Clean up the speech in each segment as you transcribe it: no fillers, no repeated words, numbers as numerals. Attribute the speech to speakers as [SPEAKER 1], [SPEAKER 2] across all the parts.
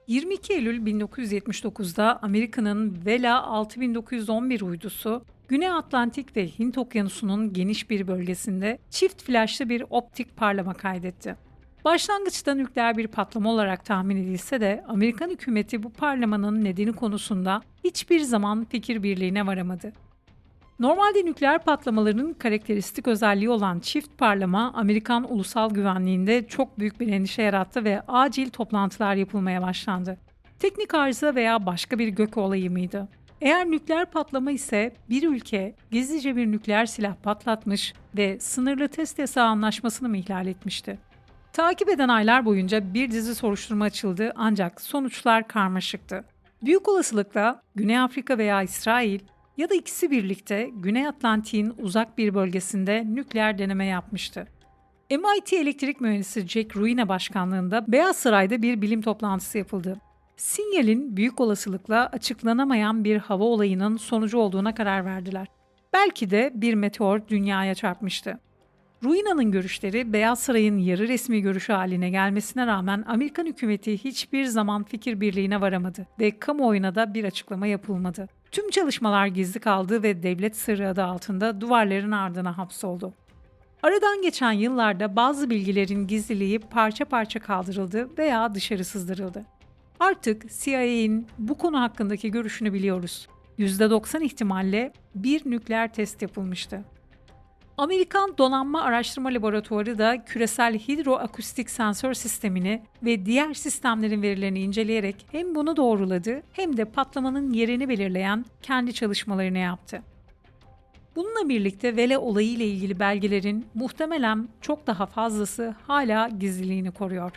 [SPEAKER 1] 22 Eylül 1979'da Amerika'nın Vela 6911 uydusu, Güney Atlantik ve Hint Okyanusu'nun geniş bir bölgesinde çift flaşlı bir optik parlama kaydetti. Başlangıçta nükleer bir patlama olarak tahmin edilse de Amerikan hükümeti bu parlamanın nedeni konusunda hiçbir zaman fikir birliğine varamadı. Normalde nükleer patlamaların karakteristik özelliği olan çift parlama, Amerikan ulusal güvenliğinde çok büyük bir endişe yarattı ve acil toplantılar yapılmaya başlandı. Teknik arıza veya başka bir gök olayı mıydı? Eğer nükleer patlama ise bir ülke gizlice bir nükleer silah patlatmış ve sınırlı test yasağı anlaşmasını mı ihlal etmişti? Takip eden aylar boyunca bir dizi soruşturma açıldı ancak sonuçlar karmaşıktı. Büyük olasılıkla Güney Afrika veya İsrail ya da ikisi birlikte Güney Atlantik'in uzak bir bölgesinde nükleer deneme yapmıştı. MIT elektrik mühendisi Jack Ruina başkanlığında Beyaz Saray'da bir bilim toplantısı yapıldı. Sinyalin büyük olasılıkla açıklanamayan bir hava olayının sonucu olduğuna karar verdiler. Belki de bir meteor dünyaya çarpmıştı. Ruina'nın görüşleri Beyaz Saray'ın yarı resmi görüşü haline gelmesine rağmen Amerikan hükümeti hiçbir zaman fikir birliğine varamadı ve kamuoyuna da bir açıklama yapılmadı. Tüm çalışmalar gizli kaldı ve devlet sırrı adı altında duvarların ardına hapsoldu. Aradan geçen yıllarda bazı bilgilerin gizliliği parça parça kaldırıldı veya dışarı sızdırıldı. Artık CIA'nin bu konu hakkındaki görüşünü biliyoruz. %90 ihtimalle bir nükleer test yapılmıştı. Amerikan Donanma Araştırma Laboratuvarı da küresel hidroakustik sensör sistemini ve diğer sistemlerin verilerini inceleyerek hem bunu doğruladı hem de patlamanın yerini belirleyen kendi çalışmalarını yaptı. Bununla birlikte Vela olayı ile ilgili belgelerin muhtemelen çok daha fazlası hala gizliliğini koruyor.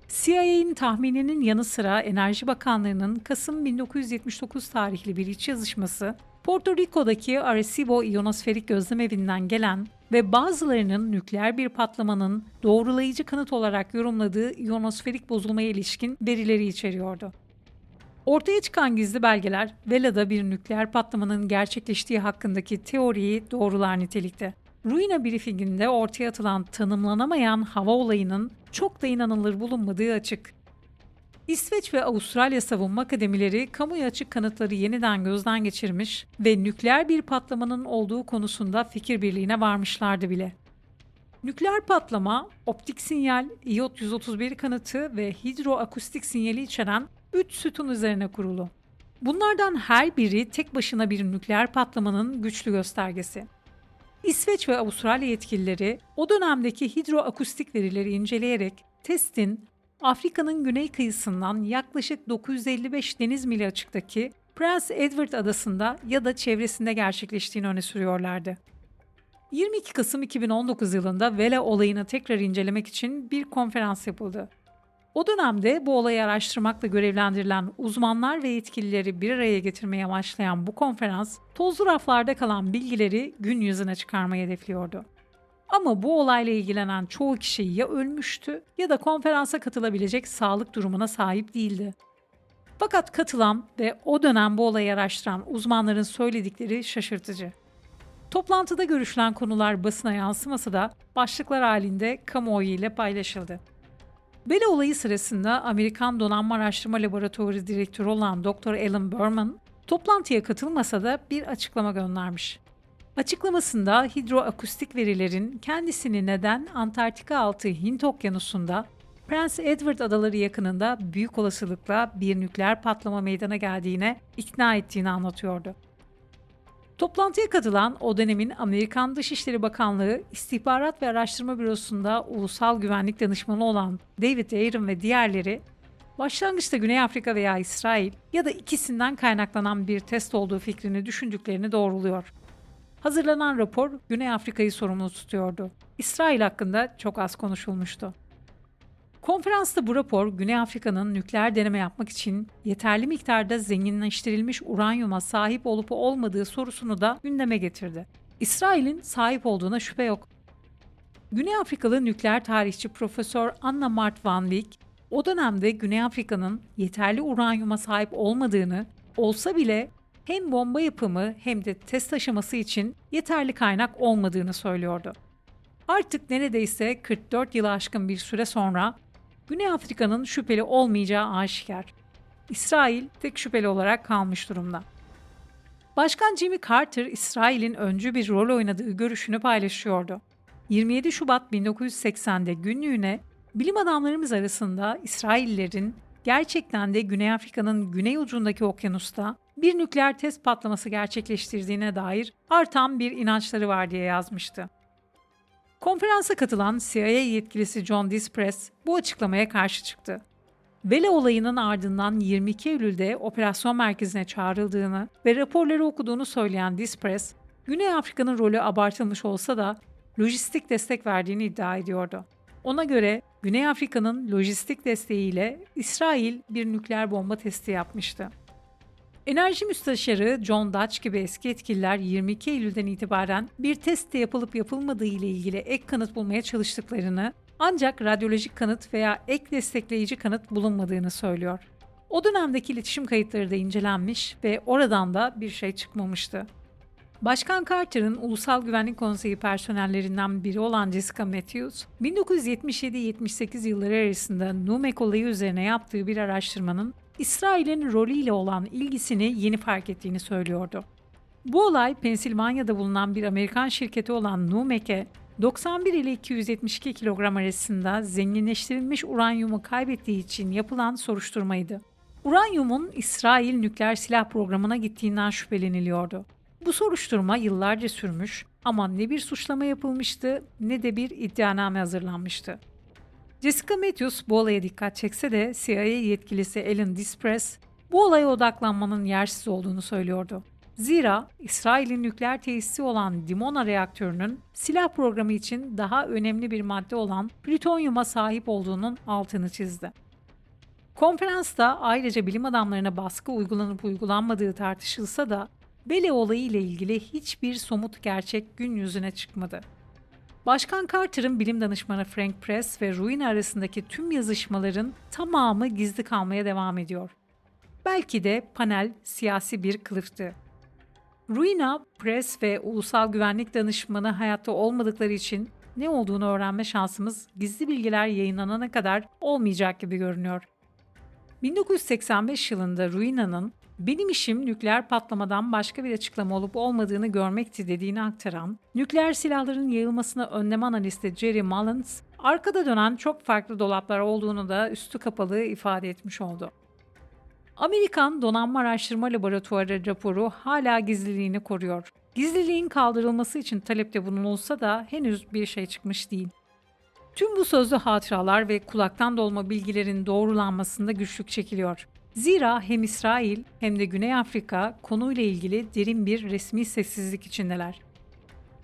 [SPEAKER 1] CIA'nin tahmininin yanı sıra Enerji Bakanlığı'nın Kasım 1979 tarihli bir iç yazışması, Porto Rico'daki Arecibo İyonosferik Gözlemevi'nden gelen ve bazılarının nükleer bir patlamanın doğrulayıcı kanıt olarak yorumladığı iyonosferik bozulmaya ilişkin verileri içeriyordu. Ortaya çıkan gizli belgeler, Vela'da bir nükleer patlamanın gerçekleştiği hakkındaki teoriyi doğrular nitelikte. Ruina briefinginde ortaya atılan tanımlanamayan hava olayının çok da inanılır bulunmadığı açık. İsveç ve Avustralya savunma akademileri kamuya açık kanıtları yeniden gözden geçirmiş ve nükleer bir patlamanın olduğu konusunda fikir birliğine varmışlardı bile. Nükleer patlama, optik sinyal, iot 131 kanıtı ve hidroakustik sinyali içeren 3 sütun üzerine kurulu. Bunlardan her biri tek başına bir nükleer patlamanın güçlü göstergesi. İsveç ve Avustralya yetkilileri o dönemdeki hidroakustik verileri inceleyerek testin Afrika'nın güney kıyısından yaklaşık 955 deniz mili açıktaki Prince Edward Adası'nda ya da çevresinde gerçekleştiğini öne sürüyorlardı. 22 Kasım 2019 yılında Vela olayını tekrar incelemek için bir konferans yapıldı. O dönemde bu olayı araştırmakla görevlendirilen uzmanlar ve yetkilileri bir araya getirmeye başlayan bu konferans, tozlu raflarda kalan bilgileri gün yüzüne çıkarmayı hedefliyordu. Ama bu olayla ilgilenen çoğu kişi ya ölmüştü ya da konferansa katılabilecek sağlık durumuna sahip değildi. Fakat katılan ve o dönem bu olayı araştıran uzmanların söyledikleri şaşırtıcı. Toplantıda görüşülen konular basına yansımasa da başlıklar halinde kamuoyu ile paylaşıldı. Vela olayı sırasında Amerikan Donanma Araştırma Laboratuvarı Direktörü olan Dr. Alan Berman, toplantıya katılmasa da bir açıklama göndermiş. Açıklamasında hidroakustik verilerin kendisini neden Antarktika altı Hint Okyanusu'nda Prince Edward Adaları yakınında büyük olasılıkla bir nükleer patlama meydana geldiğine ikna ettiğini anlatıyordu. Toplantıya katılan o dönemin Amerikan Dışişleri Bakanlığı İstihbarat ve Araştırma Bürosu'nda ulusal güvenlik danışmanı olan David Aaron ve diğerleri, başlangıçta Güney Afrika veya İsrail ya da ikisinden kaynaklanan bir test olduğu fikrini düşündüklerini doğruluyor. Hazırlanan rapor Güney Afrika'yı sorumlu tutuyordu. İsrail hakkında çok az konuşulmuştu. Konferansta bu rapor, Güney Afrika'nın nükleer deneme yapmak için yeterli miktarda zenginleştirilmiş uranyuma sahip olup olmadığı sorusunu da gündeme getirdi. İsrail'in sahip olduğuna şüphe yok. Güney Afrikalı nükleer tarihçi Profesör Anna Mart Van Wyk, o dönemde Güney Afrika'nın yeterli uranyuma sahip olmadığını, olsa bile hem bomba yapımı hem de test aşaması için yeterli kaynak olmadığını söylüyordu. Artık neredeyse 44 yılı aşkın bir süre sonra Güney Afrika'nın şüpheli olmayacağı aşikar. İsrail tek şüpheli olarak kalmış durumda. Başkan Jimmy Carter, İsrail'in öncü bir rol oynadığı görüşünü paylaşıyordu. 27 Şubat 1980'de günlüğüne bilim adamlarımız arasında İsraillerin gerçekten de Güney Afrika'nın güney ucundaki okyanusta bir nükleer test patlaması gerçekleştirdiğine dair artan bir inançları var diye yazmıştı. Konferansa katılan CIA yetkilisi John Disprez bu açıklamaya karşı çıktı. Vela olayının ardından 22 Eylül'de operasyon merkezine çağrıldığını ve raporları okuduğunu söyleyen Disprez, Güney Afrika'nın rolü abartılmış olsa da lojistik destek verdiğini iddia ediyordu. Ona göre Güney Afrika'nın lojistik desteğiyle İsrail bir nükleer bomba testi yapmıştı. Enerji müsteşarı John Dutch gibi eski yetkililer 22 Eylül'den itibaren bir testte yapılıp yapılmadığı ile ilgili ek kanıt bulmaya çalıştıklarını, ancak radyolojik kanıt veya ek destekleyici kanıt bulunmadığını söylüyor. O dönemdeki iletişim kayıtları da incelenmiş ve oradan da bir şey çıkmamıştı. Başkan Carter'ın Ulusal Güvenlik Konseyi personellerinden biri olan Jessica Matthews, 1977-78 yılları arasında Numek olayı üzerine yaptığı bir araştırmanın İsrail'in rolüyle olan ilgisini yeni fark ettiğini söylüyordu. Bu olay, Pensilvanya'da bulunan bir Amerikan şirketi olan Numek'e 91 ile 272 kilogram arasında zenginleştirilmiş uranyumu kaybettiği için yapılan soruşturmaydı. Uranyumun İsrail nükleer silah programına gittiğinden şüpheleniliyordu. Bu soruşturma yıllarca sürmüş ama ne bir suçlama yapılmıştı ne de bir iddianame hazırlanmıştı. Jessica Matthews bu olaya dikkat çekse de CIA yetkilisi Alan Disprez bu olaya odaklanmanın yersiz olduğunu söylüyordu. Zira İsrail'in nükleer tesisi olan Dimona reaktörünün silah programı için daha önemli bir madde olan plütonyuma sahip olduğunun altını çizdi. Konferansta ayrıca bilim adamlarına baskı uygulanıp uygulanmadığı tartışılsa da Bele olayı ile ilgili hiçbir somut gerçek gün yüzüne çıkmadı. Başkan Carter'ın bilim danışmanı Frank Press ve Ruina arasındaki tüm yazışmaların tamamı gizli kalmaya devam ediyor. Belki de panel siyasi bir kılıftı. Ruina, Press ve Ulusal Güvenlik Danışmanı hayatta olmadıkları için ne olduğunu öğrenme şansımız gizli bilgiler yayınlanana kadar olmayacak gibi görünüyor. 1985 yılında Ruina'nın "Benim işim nükleer patlamadan başka bir açıklama olup olmadığını görmekti" dediğini aktaran, nükleer silahların yayılmasına önlem analisti Jerry Mullins, arkada dönen çok farklı dolaplar olduğunu da üstü kapalı ifade etmiş oldu. Amerikan Donanma Araştırma Laboratuvarı raporu hala gizliliğini koruyor. Gizliliğin kaldırılması için talepte bulunulsa da henüz bir şey çıkmış değil. Tüm bu sözlü hatıralar ve kulaktan dolma bilgilerin doğrulanmasında güçlük çekiliyor. Zira hem İsrail hem de Güney Afrika konuyla ilgili derin bir resmi sessizlik içindeler.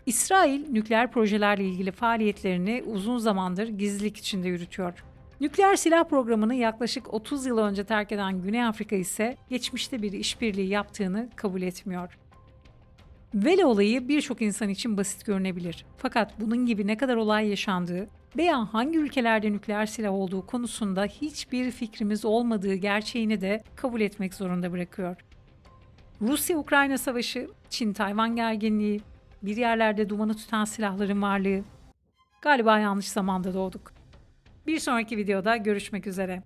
[SPEAKER 1] İsrail, nükleer projelerle ilgili faaliyetlerini uzun zamandır gizlilik içinde yürütüyor. Nükleer silah programını yaklaşık 30 yıl önce terk eden Güney Afrika ise geçmişte bir işbirliği yaptığını kabul etmiyor. Vela olayı birçok insan için basit görünebilir. Fakat bunun gibi ne kadar olay yaşandığı veya hangi ülkelerde nükleer silah olduğu konusunda hiçbir fikrimiz olmadığı gerçeğini de kabul etmek zorunda bırakıyor. Rusya-Ukrayna savaşı, Çin-Tayvan gerginliği, bir yerlerde dumanı tutan silahların varlığı. Galiba yanlış zamanda doğduk. Bir sonraki videoda görüşmek üzere.